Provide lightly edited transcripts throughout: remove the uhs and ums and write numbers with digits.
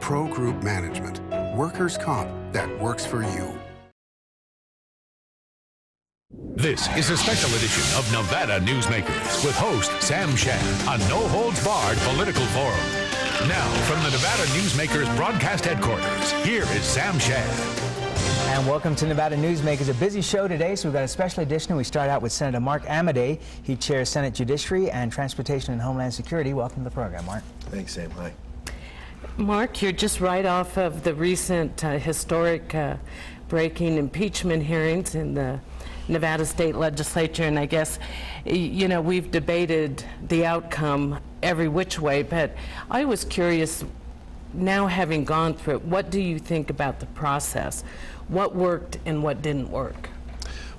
Pro Group Management. Workers' comp that works for you. This is a special edition of Nevada Newsmakers with host Sam Shad, a no-holds-barred political forum. Now, from the Nevada Newsmakers broadcast headquarters, here is Sam Shad. And welcome to Nevada Newsmakers. A busy show today, so we've got a special edition. We start out with Senator Mark Amodei. He chairs Senate Judiciary and Transportation and Homeland Security. Welcome to the program, Mark. Thanks, Sam. Hi. Mark, you're just right off of the recent historic breaking impeachment hearings in the Nevada State Legislature, and I guess, you know, we've debated the outcome every which way, but I was curious, now having gone through it, what do you think about the process? What worked and what didn't work?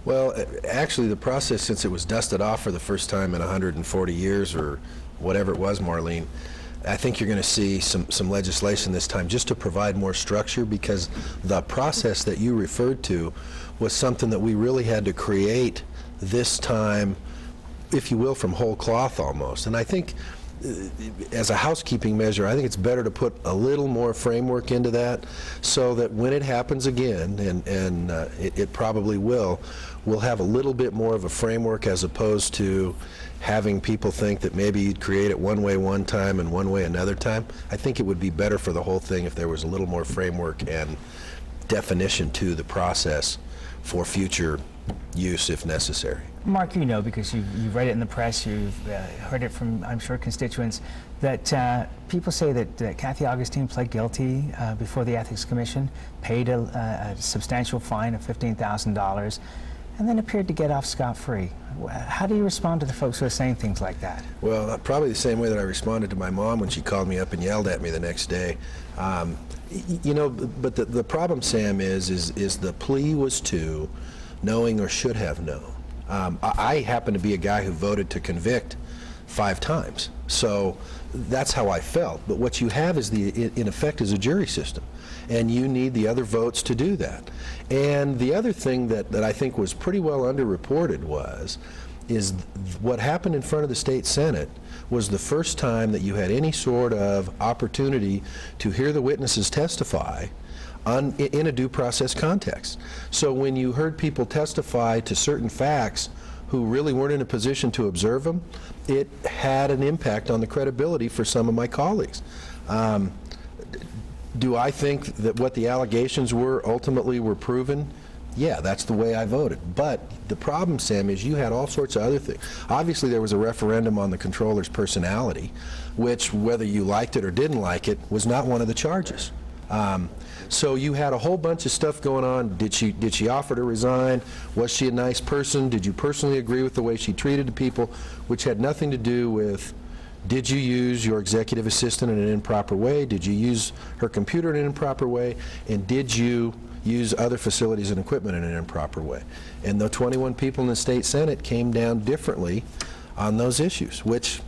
Well, actually, the process, since it was dusted off for the first time in 140 years or whatever it was, Marlene, I think you're going to see some legislation this time just to provide more structure, because the process that you referred to was something that we really had to create this time, if you will, from whole cloth almost. And I think as a housekeeping measure, I think it's better to put a little more framework into that so that when it happens again, and it probably will, we'll have a little bit more of a framework as opposed to having people think that maybe you'd create it one way one time and one way another time. I think it would be better for the whole thing if there was a little more framework and definition to the process for future use if necessary. Mark, you know, because you've read it in the press, you've heard it from, I'm sure, constituents, that people say that Kathy Augustine pled guilty before the Ethics Commission, paid a substantial fine of $15,000, and then appeared to get off scot-free. How do you respond to the folks who are saying things like that? Well, probably the same way that I responded to my mom when she called me up and yelled at me the next day. You know, but the problem, Sam, is the plea was to knowing or should have known. I happen to be a guy who voted to convict 5 times, so that's how I felt. But what you have is in effect is a jury system, and you need the other votes to do that. And the other thing that I think was pretty well underreported is what happened in front of the state Senate was the first time that you had any sort of opportunity to hear the witnesses testify in a due process context. So when you heard people testify to certain facts who really weren't in a position to observe them, it had an impact on the credibility for some of my colleagues. Do I think that what the allegations were ultimately were proven? Yeah, that's the way I voted. But the problem, Sam, is you had all sorts of other things. Obviously, there was a referendum on the controller's personality, which, whether you liked it or didn't like it, was not one of the charges. So you had a whole bunch of stuff going on. Did she offer to resign? Was she a nice person? Did you personally agree with the way she treated the people? Which had nothing to do with, did you use your executive assistant in an improper way? Did you use her computer in an improper way? And did you use other facilities and equipment in an improper way? And the 21 people in the state Senate came down differently on those issues, which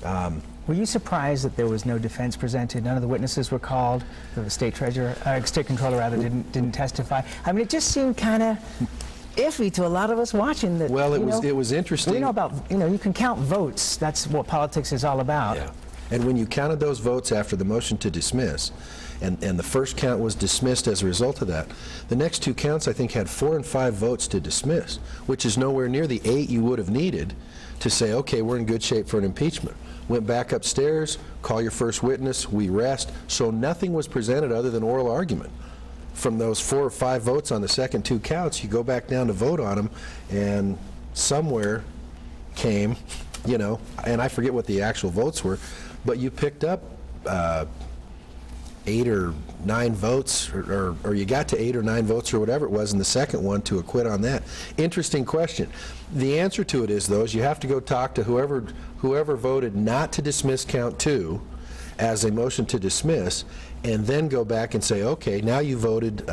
were you surprised that there was no defense presented? None of the witnesses were called. The state controller rather didn't testify. I mean, it just seemed kind of iffy to a lot of us watching. That, well, it was interesting. We know about, you can count votes. That's what politics is all about. Yeah. And when you counted those votes after the motion to dismiss, and the first count was dismissed as a result of that, the next 2 counts, I think, had 4 and 5 votes to dismiss, which is nowhere near the 8 you would have needed to say, okay, we're in good shape for an impeachment. Went back upstairs, call your first witness, we rest. So nothing was presented other than oral argument. From those 4 or 5 votes on the second 2 counts, you go back down to vote on them, and somewhere came, and I forget what the actual votes were, but you picked up 8 or 9 votes, or you got to 8 or 9 votes or whatever it was in the second one to acquit on that. Interesting question. The answer to it is, though, is you have to go talk to whoever voted not to dismiss count 2 as a motion to dismiss, and then go back and say, okay, now you voted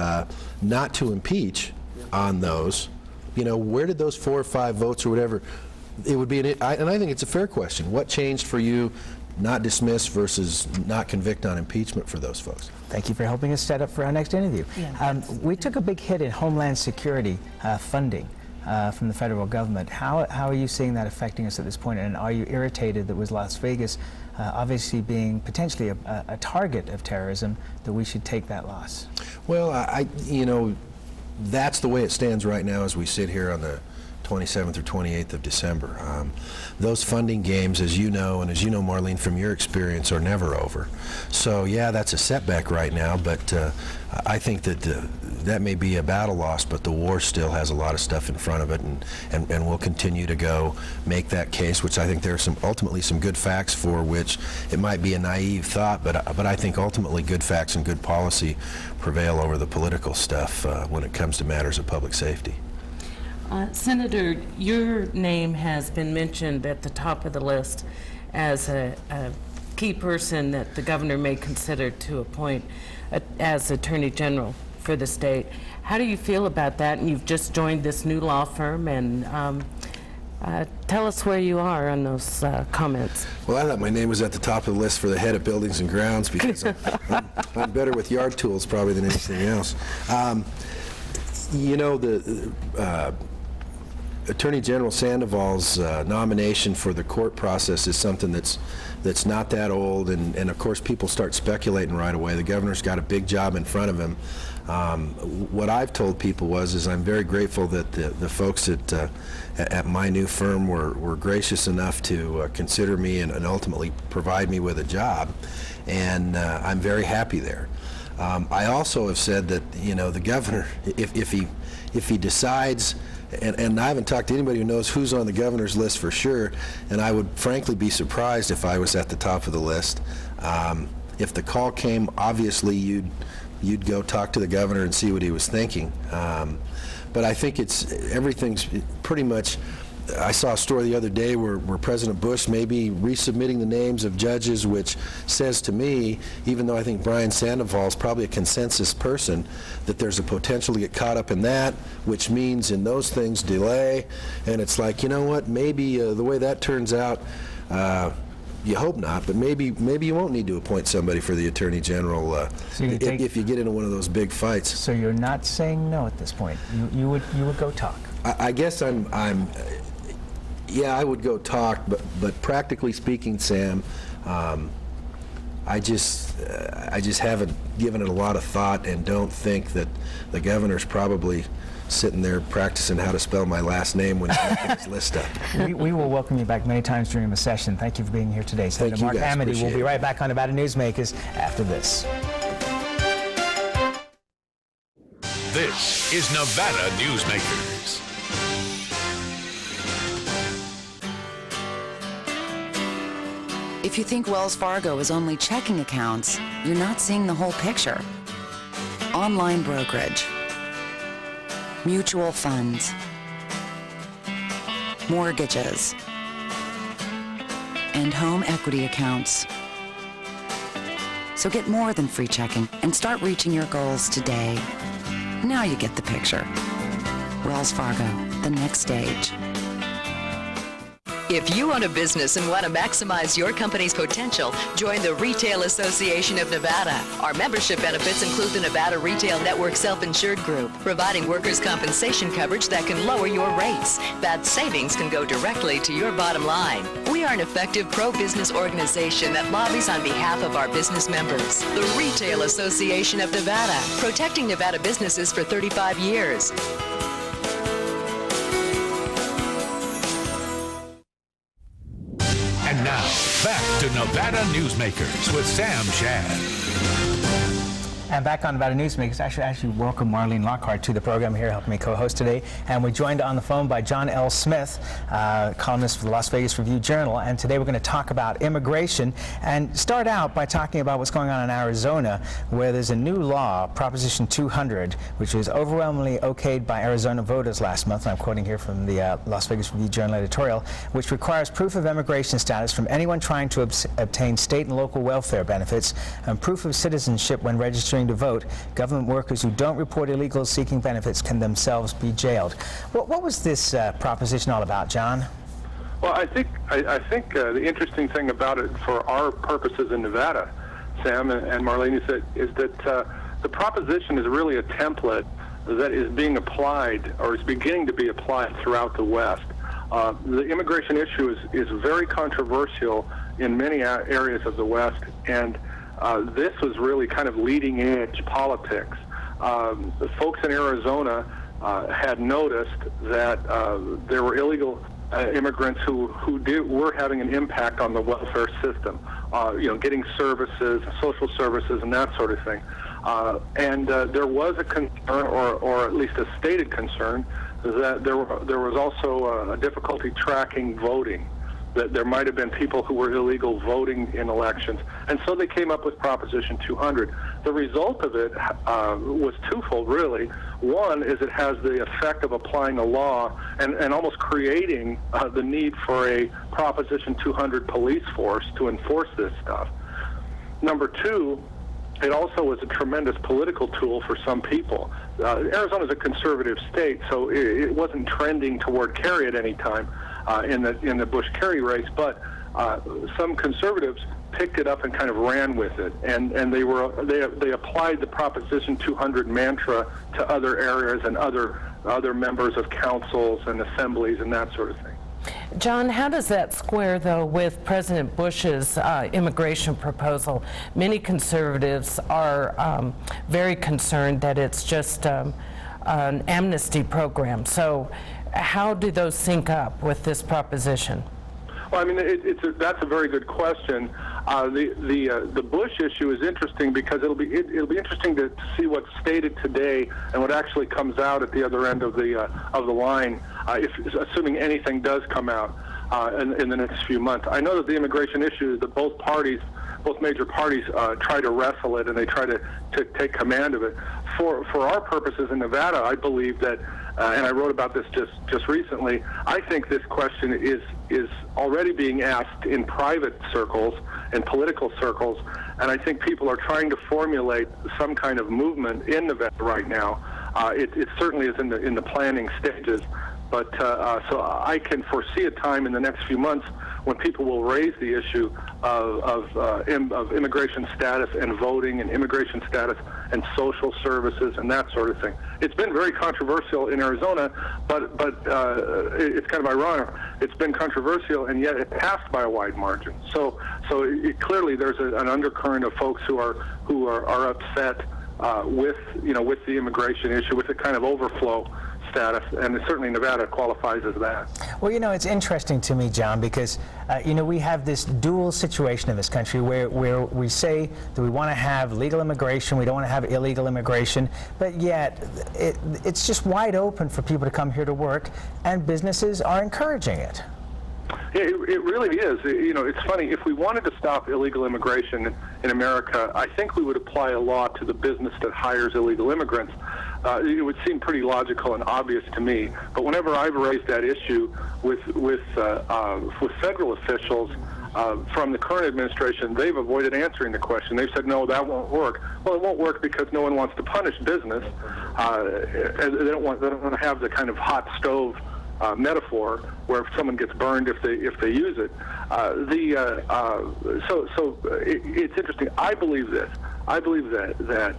not to impeach on those. Where did those 4 or 5 votes or whatever, it would be, and I think it's a fair question. What changed for you not dismiss versus not convict on impeachment for those folks? Thank you for helping us set up for our next interview. Yeah. We took a big hit in Homeland Security funding. from the federal government. How are you seeing that affecting us at this point? And are you irritated that with Las Vegas obviously being potentially a target of terrorism, that we should take that loss? Well, that's the way it stands right now as we sit here on the 27th or 28th of December. Those funding games, as you know, and as you know, Marlene, from your experience, are never over. So yeah, that's a setback right now, but I think that that may be a battle lost, but the war still has a lot of stuff in front of it, and we'll continue to go make that case, which I think there are ultimately some good facts for, which it might be a naive thought, but I think ultimately good facts and good policy prevail over the political stuff when it comes to matters of public safety. Senator, your name has been mentioned at the top of the list as a key person that the governor may consider to appoint as Attorney General for the state. How do you feel about that? And you've just joined this new law firm, and tell us where you are on those comments. Well, I thought my name was at the top of the list for the head of Buildings and Grounds, because I'm better with yard tools probably than anything else. The Attorney General Sandoval's nomination for the court process is something that's not that old, and of course people start speculating right away. The governor's got a big job in front of him. What I've told people is I'm very grateful that the folks at my new firm were gracious enough to consider me and ultimately provide me with a job, and I'm very happy there. I also have said that the governor, if he decides. And I haven't talked to anybody who knows who's on the governor's list for sure, and I would frankly be surprised if I was at the top of the list. If the call came, obviously you'd go talk to the governor and see what he was thinking. But I think everything's pretty much. I saw a story the other day where President Bush may be resubmitting the names of judges, which says to me, even though I think Brian Sandoval is probably a consensus person, that there's a potential to get caught up in that, which means in those things delay. And it's like, you know what, maybe the way that turns out, you hope not, but maybe you won't need to appoint somebody for the Attorney General if you get into one of those big fights. So you're not saying no at this point. You would go talk. I guess yeah, I would go talk, but practically speaking, Sam, I just haven't given it a lot of thought, and don't think that the governor's probably sitting there practicing how to spell my last name when he put his list up. We will welcome you back many times during the session. Thank you for being here today. Senator Mark Amodei will be right back on Nevada Newsmakers after this. This is Nevada Newsmakers. If you think Wells Fargo is only checking accounts, you're not seeing the whole picture. Online brokerage, mutual funds, mortgages, and home equity accounts. So get more than free checking and start reaching your goals today. Now you get the picture. Wells Fargo, the next stage. If you own a business and want to maximize your company's potential, join the Retail Association of Nevada. Our membership benefits include the Nevada Retail Network Self-Insured Group, providing workers' compensation coverage that can lower your rates. That savings can go directly to your bottom line. We are an effective pro-business organization that lobbies on behalf of our business members. The Retail Association of Nevada, protecting Nevada businesses for 35 years. And now, back to Nevada Newsmakers with Sam Shad. And back on Nevada Newsmakers, actually welcome Marlene Lockhard to the program here, helping me co-host today. And we're joined on the phone by John L. Smith, columnist for the Las Vegas Review-Journal. And today we're going to talk about immigration and start out by talking about what's going on in Arizona, where there's a new law, Proposition 200, which was overwhelmingly okayed by Arizona voters last month. And I'm quoting here from the Las Vegas Review-Journal editorial, which requires proof of immigration status from anyone trying to obtain state and local welfare benefits and proof of citizenship when registering to vote. Government workers who don't report illegals seeking benefits can themselves be jailed. What was this proposition all about, John? Well, I think the interesting thing about it for our purposes in Nevada, Sam and Marlene, is that the proposition is really a template that is being applied, or is beginning to be applied throughout the West. The immigration issue is very controversial in many areas of the West, and this was really kind of leading edge politics. The folks in Arizona had noticed that there were illegal immigrants who were having an impact on the welfare system, getting services, social services, and that sort of thing. And there was a concern, or at least a stated concern, that there was also a difficulty tracking voting, that there might have been people who were illegal voting in elections. And so they came up with Proposition 200. The result of it was twofold, really. One is it has the effect of applying a law and almost creating the need for a Proposition 200 police force to enforce this stuff. Number two, it also was a tremendous political tool for some people. Arizona is a conservative state, so it wasn't trending toward Kerry at any time in the Bush-Kerry race, but some conservatives picked it up and kind of ran with it, and they applied the Proposition 200 mantra to other areas and other members of councils and assemblies and that sort of thing. John, how does that square, though, with President Bush's immigration proposal? Many conservatives are very concerned that it's just an amnesty program. So how do those sync up with this proposition? Well, I mean, that's a very good question. The Bush issue is interesting because it'll be interesting to see what's stated today and what actually comes out at the other end of the line, assuming anything does come out in the next few months. I know that the immigration issue is that both major parties try to wrestle it and they try to take command of it. For our purposes in Nevada, I believe that, and I wrote about this just recently, I think this question is already being asked in private circles and political circles, and I think people are trying to formulate some kind of movement in Nevada right now. It certainly is in the planning stages, but so I can foresee a time in the next few months when people will raise the issue of immigration status and voting and immigration status and social services and that sort of thing. It's been very controversial in Arizona, but it's kind of ironic. It's been controversial, and yet it passed by a wide margin. So clearly there's an undercurrent of folks who are upset with the immigration issue, with the kind of overflow status, and certainly Nevada qualifies as that. Well, it's interesting to me, John, because we have this dual situation in this country where we say that we want to have legal immigration, we don't want to have illegal immigration, but yet it's just wide open for people to come here to work, and businesses are encouraging it. It really is. It's funny. If we wanted to stop illegal immigration in America, I think we would apply a law to the business that hires illegal immigrants. It would seem pretty logical and obvious to me. But whenever I've raised that issue with federal officials from the current administration, they've avoided answering the question. They've said, no, that won't work. Well, it won't work because no one wants to punish business. They don't want to have the kind of hot stove metaphor where if someone gets burned if they use it. So it's interesting. I believe this. I believe that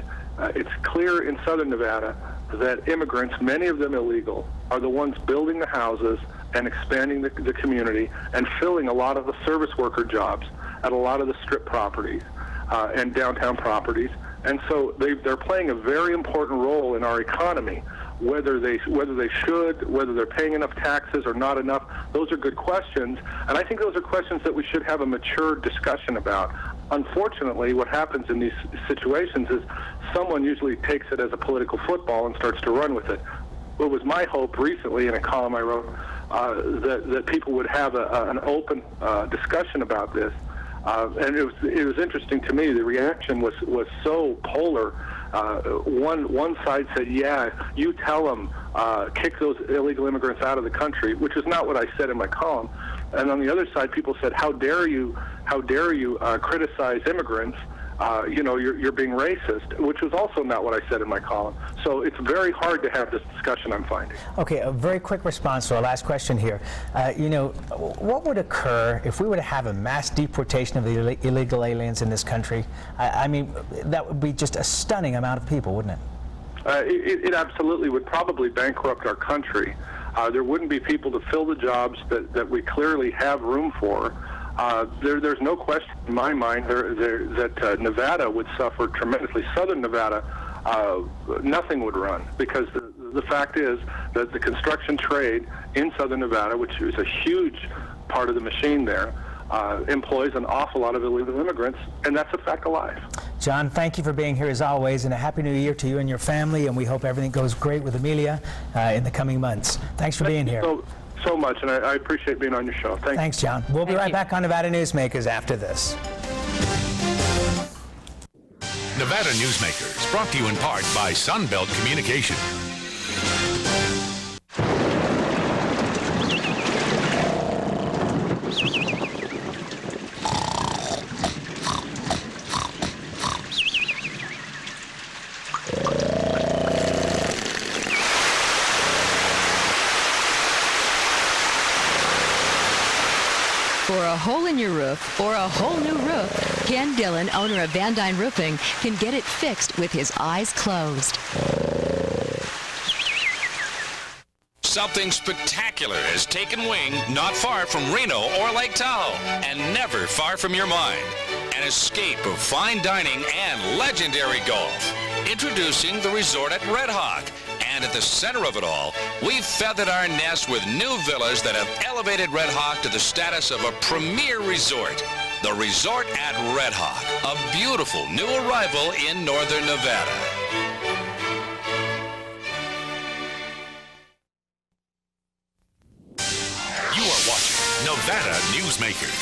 it's clear in southern Nevada that immigrants, many of them illegal, are the ones building the houses and expanding the community and filling a lot of the service worker jobs at a lot of the strip properties and downtown properties. And so they're playing a very important role in our economy. Whether they should, whether they're paying enough taxes or not enough, those are good questions. And I think those are questions that we should have a mature discussion about. Unfortunately, what happens in these situations is someone usually takes it as a political football and starts to run with it. It was my hope recently in a column I wrote that people would have an open discussion about this. And it was interesting to me. The reaction was so polar. One side said, "Yeah, you tell them, kick those illegal immigrants out of the country," which is not what I said in my column. And on the other side, people said, "How dare you criticize immigrants? You're being racist," which was also not what I said in my column. So it's very hard to have this discussion, I'm finding. Okay, a very quick response to our last question here. What would occur if we were to have a mass deportation of the illegal aliens in this country? I mean, that would be just a stunning amount of people, wouldn't it? it absolutely would probably bankrupt our country. There wouldn't be people to fill the jobs that we clearly have room for. There's no question in my mind that Nevada would suffer tremendously. Southern Nevada, nothing would run, because the fact is that the construction trade in Southern Nevada, which is a huge part of the machine there, employs an awful lot of illegal immigrants, and that's a fact of life. John, thank you for being here as always, and a Happy New Year to you and your family, and we hope everything goes great with Amelia in the coming months. Thanks for being here. So much, and I appreciate being on your show. Thanks, John. We'll be right back on Nevada Newsmakers after this. Nevada Newsmakers, brought to you in part by Sunbelt Communication. For a hole in your roof or a whole new roof, Ken Dillon, owner of Van Dyne Roofing, can get it fixed with his eyes closed. Something spectacular has taken wing not far from Reno or Lake Tahoe, and never far from your mind. An escape of fine dining and legendary golf. Introducing the resort at Red Hawk. And at the center of it all, we've feathered our nest with new villas that have elevated Red Hawk to the status of a premier resort. The Resort at Red Hawk, a beautiful new arrival in northern Nevada. You are watching Nevada Newsmakers.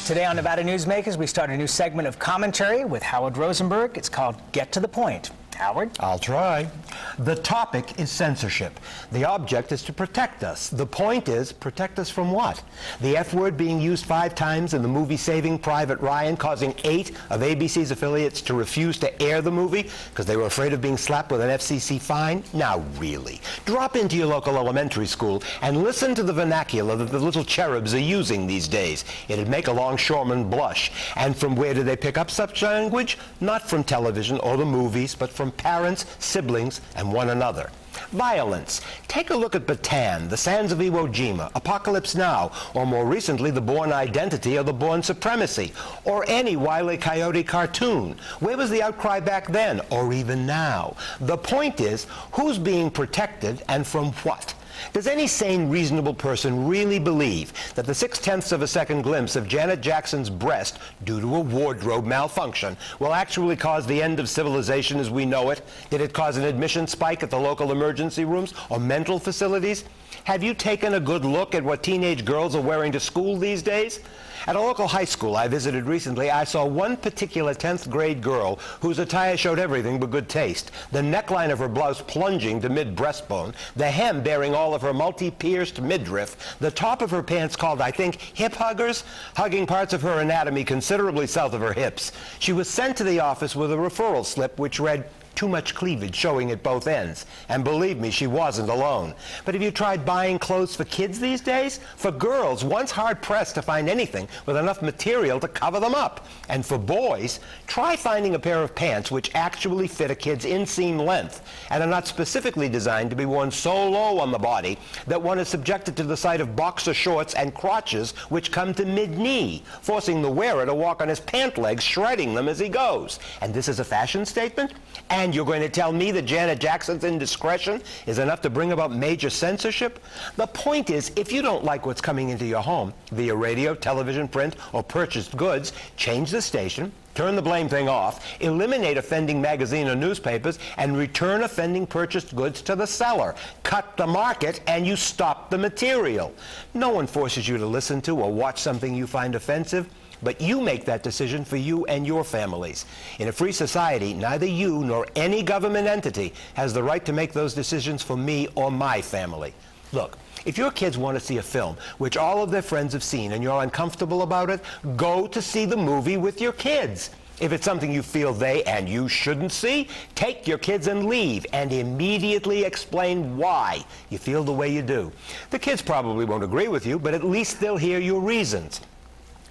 Today on Nevada Newsmakers, we start a new segment of commentary with Howard Rosenberg. It's called Get to the Point. Howard? I'll try. The topic is censorship. The object is to protect us. The point is, protect us from what? The F word being used 5 times in the movie Saving Private Ryan, causing 8 of ABC's affiliates to refuse to air the movie because they were afraid of being slapped with an FCC fine? Now really. Drop into your local elementary school and listen to the vernacular that the little cherubs are using these days. It'd make a longshoreman blush. And from where do they pick up such language? Not from television or the movies, but from parents, siblings, and one another. Violence. Take a look at Bataan, the Sands of Iwo Jima, Apocalypse Now, or more recently, The Bourne Identity or The Bourne Supremacy, or any Wile E. Coyote cartoon. Where was the outcry back then, or even now? The point is, who's being protected and from what? Does any sane, reasonable person really believe that the 0.6 of a second glimpse of Janet Jackson's breast due to a wardrobe malfunction will actually cause the end of civilization as we know it? Did it cause an admission spike at the local emergency rooms or mental facilities? Have you taken a good look at what teenage girls are wearing to school these days? At a local high school I visited recently, I saw one particular 10th grade girl whose attire showed everything but good taste. The neckline of her blouse plunging to mid-breastbone, the hem bearing all of her multi-pierced midriff, the top of her pants called, I think, hip huggers, hugging parts of her anatomy considerably south of her hips. She was sent to the office with a referral slip which read, "Too much cleavage showing at both ends." And believe me, she wasn't alone. But have you tried buying clothes for kids these days? For girls, one's hard-pressed to find anything with enough material to cover them up. And for boys, try finding a pair of pants which actually fit a kid's inseam length and are not specifically designed to be worn so low on the body that one is subjected to the sight of boxer shorts and crotches which come to mid-knee, forcing the wearer to walk on his pant legs, shredding them as he goes. And this is a fashion statement? And you're going to tell me that Janet Jackson's indiscretion is enough to bring about major censorship? The point is, if you don't like what's coming into your home via radio, television, print, or purchased goods, change the station, turn the blame thing off, eliminate offending magazine or newspapers, and return offending purchased goods to the seller. Cut the market, and you stop the material. No one forces you to listen to or watch something you find offensive. But you make that decision for you and your families. In a free society, neither you nor any government entity has the right to make those decisions for me or my family. Look, if your kids want to see a film which all of their friends have seen and you're uncomfortable about it, go to see the movie with your kids. If it's something you feel they and you shouldn't see, take your kids and leave and immediately explain why you feel the way you do. The kids probably won't agree with you, but at least they'll hear your reasons.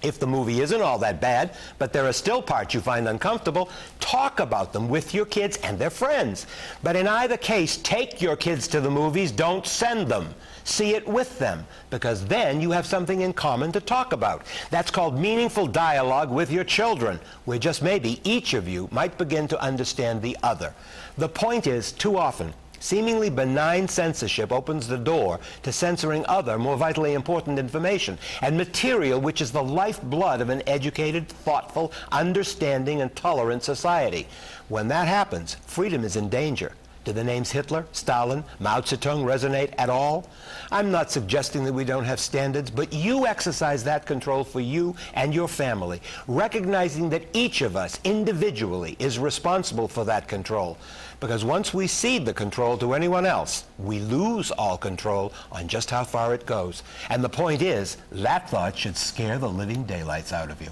If the movie isn't all that bad, but there are still parts you find uncomfortable, talk about them with your kids and their friends. But in either case, take your kids to the movies, don't send them. See it with them, because then you have something in common to talk about. That's called meaningful dialogue with your children, where just maybe each of you might begin to understand the other. The point is, too often, seemingly benign censorship opens the door to censoring other, more vitally important information and material which is the lifeblood of an educated, thoughtful, understanding, and tolerant society. When that happens, freedom is in danger. Do the names Hitler, Stalin, Mao Zedong resonate at all? I'm not suggesting that we don't have standards, but you exercise that control for you and your family, recognizing that each of us individually is responsible for that control. Because once we cede the control to anyone else, we lose all control on just how far it goes. And the point is, that thought should scare the living daylights out of you.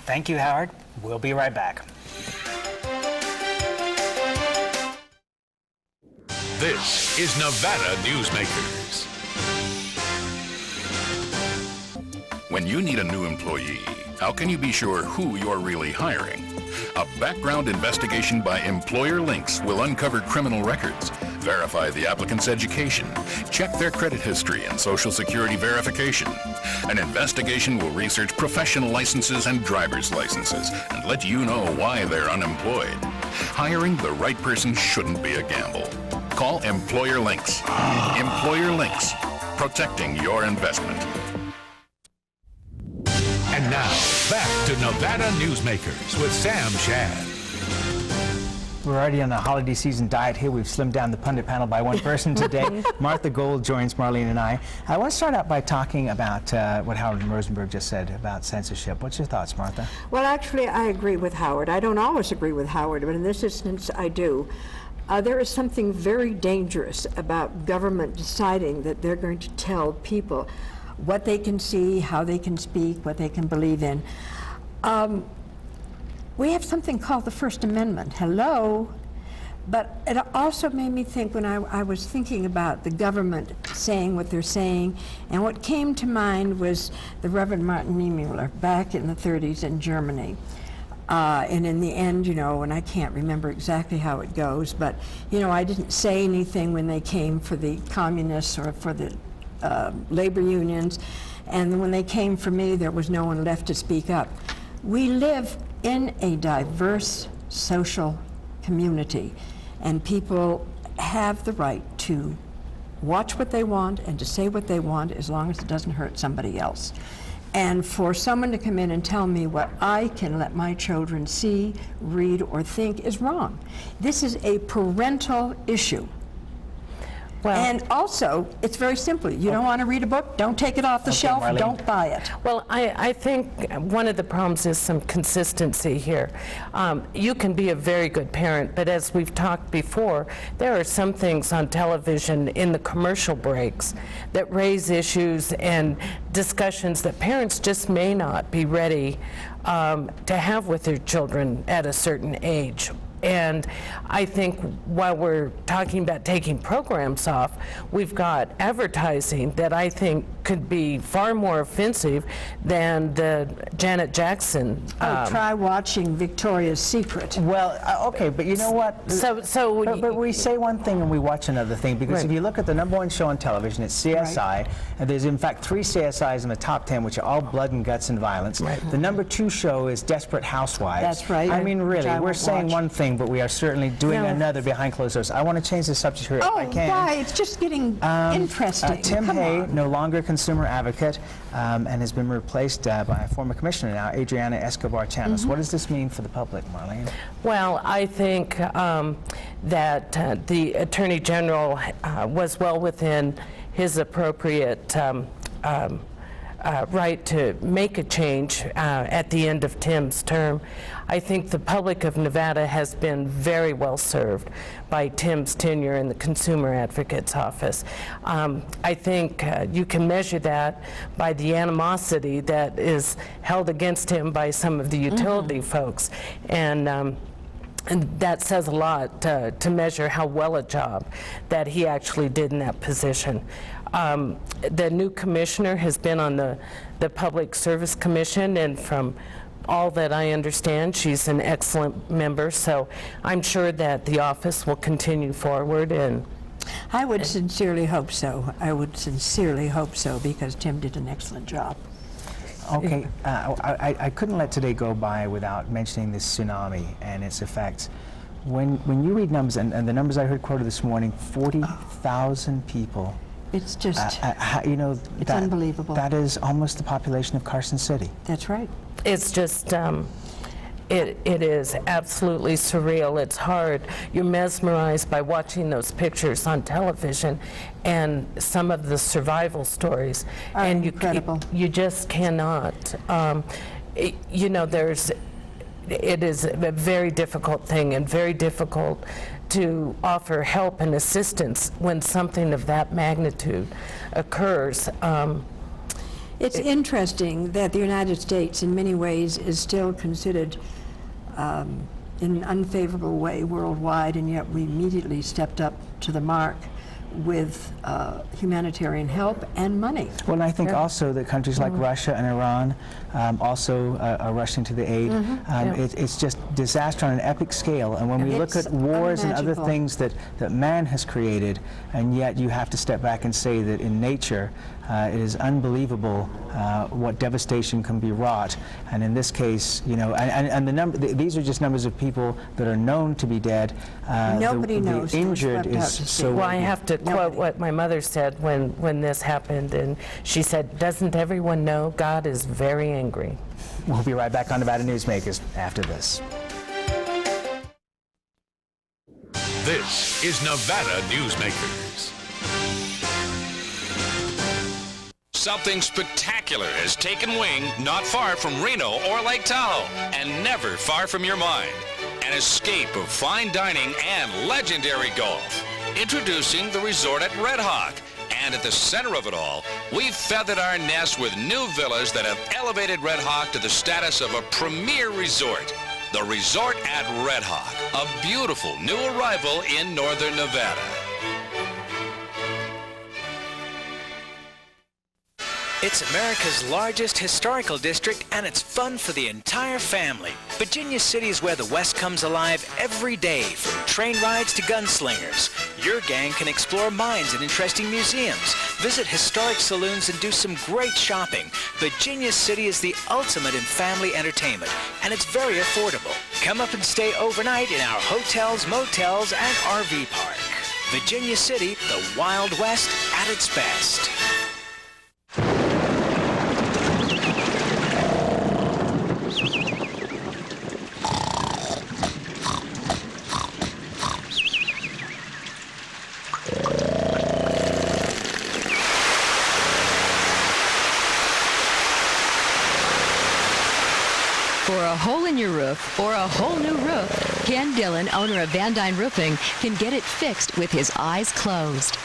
Thank you, Howard. We'll be right back. This is Nevada Newsmakers. When you need a new employee, how can you be sure who you're really hiring? A background investigation by Employer Links will uncover criminal records, verify the applicant's education, check their credit history and Social Security verification. An investigation will research professional licenses and driver's licenses and let you know why they're unemployed. Hiring the right person shouldn't be a gamble. Call Employer Links. Employer Links, protecting your investment. And now, back to Nevada Newsmakers with Sam Shad. We're already on a holiday season diet here. We've slimmed down the pundit panel by one person today. Martha Gould joins Marlene and I. I want to start out by talking about what Howard Rosenberg just said about censorship. What's your thoughts, Martha? Well, actually, I agree with Howard. I don't always agree with Howard, but in this instance, I do. There is something very dangerous about government deciding that they're going to tell people what they can see, how they can speak, what they can believe in. We have something called the First Amendment. Hello. But it also made me think when I was thinking about the government saying what they're saying, and what came to mind was the Reverend Martin Niemöller back in the 30s in Germany. And in the end, you know, and I can't remember exactly how it goes, but, you know, I didn't say anything when they came for the communists or for the labor unions, and when they came for me, there was no one left to speak up. We live in a diverse social community, and people have the right to watch what they want and to say what they want as long as it doesn't hurt somebody else. And for someone to come in and tell me what I can let my children see, read, or think is wrong. This is a parental issue. Well, and also, it's very simple. You don't want to read a book, don't take it off the shelf, Marlene. Don't buy it. Well, I think one of the problems is some consistency here. You can be a very good parent, but as we've talked before, there are some things on television in the commercial breaks that raise issues and discussions that parents just may not be ready to have with their children at a certain age. And I think while we're talking about taking programs off, we've got advertising that I think could be far more offensive than the Janet Jackson. Try watching Victoria's Secret. Well, okay, but you know what? But we say one thing and we watch another thing, because Right. if you look at the #1 show on television, it's CSI, Right. and there's in fact 3 CSIs in the top 10, which are all blood and guts and violence. Right. The #2 show is Desperate Housewives. That's right. I mean, Which really, I we're won't saying watch. one thing, but we are certainly doing No. another behind closed doors. I want to change the subject here if I can. Why? It's just getting interesting. Tim Come Hay, on. no longer consumer advocate, and has been replaced by a former commissioner now, Adriana Escobar-Chanos. What does this mean for the public, Marlene? Well, I think that the Attorney General was well within his appropriate right to make a change at the end of Tim's term. I think the public of Nevada has been very well served by Tim's tenure in the Consumer Advocate's office. I think you can measure that by the animosity that is held against him by some of the utility folks. And that says a lot to measure how well a job that he actually did in that position. The new commissioner has been on the Public Service Commission, and from all that I understand, she's an excellent member, so I'm sure that the office will continue forward. And I would sincerely hope so. I would sincerely hope so, because Tim did an excellent job. Okay, I couldn't let today go by without mentioning this tsunami and its effects. When you read numbers, and the numbers I heard quoted this morning, 40,000 people. It's just, you know, it's unbelievable. That is almost the population of Carson City. That's right. it's just, it is absolutely surreal. It's hard. You're mesmerized by watching those pictures on television and some of the survival stories. And incredible. You just cannot. You know, it is a very difficult thing and very difficult to offer help and assistance when something of that magnitude occurs. It's interesting that the United States in many ways is still considered in an unfavorable way worldwide, and yet we immediately stepped up to the mark with humanitarian help and money. Well, and I think also that countries like Russia and Iran also are rushing to the aid. It's just disaster on an epic scale. And when we look at wars and other things that man has created, and yet you have to step back and say that in nature, it is unbelievable what devastation can be wrought. And in this case, you know, and the number, these are just numbers of people that are known to be dead. Nobody knows. The injured is so. Well, I have to quote what my mother said when this happened, and she said, "Doesn't everyone know God is very angry?" We'll be right back on Nevada Newsmakers after this. This is Nevada Newsmakers. Something spectacular has taken wing not far from Reno or Lake Tahoe, and never far from your mind. An escape of fine dining and legendary golf. Introducing the resort at Red Hawk. And at the center of it all, we've feathered our nest with new villas that have elevated Red Hawk to the status of a premier resort. The Resort at Red Hawk, a beautiful new arrival in northern Nevada. It's America's largest historical district, and it's fun for the entire family. Virginia City is where the West comes alive every day, from train rides to gunslingers. Your gang can explore mines and interesting museums, visit historic saloons, and do some great shopping. Virginia City is the ultimate in family entertainment, and it's very affordable. Come up and stay overnight in our hotels, motels, and RV park. Virginia City, the Wild West at its best. For a hole in your roof or a whole new roof, Ken Dillon, owner of Van Dyne Roofing, can get it fixed with his eyes closed.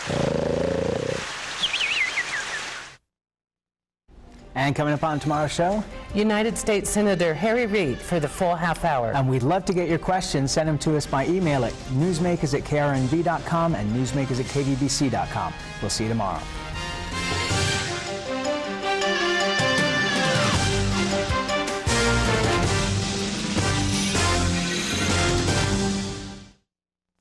And coming up on tomorrow's show, United States Senator Harry Reid for the full half hour. And we'd love to get your questions. Send them to us by email at newsmakers@krnv.com and newsmakers@kdbc.com. We'll see you tomorrow.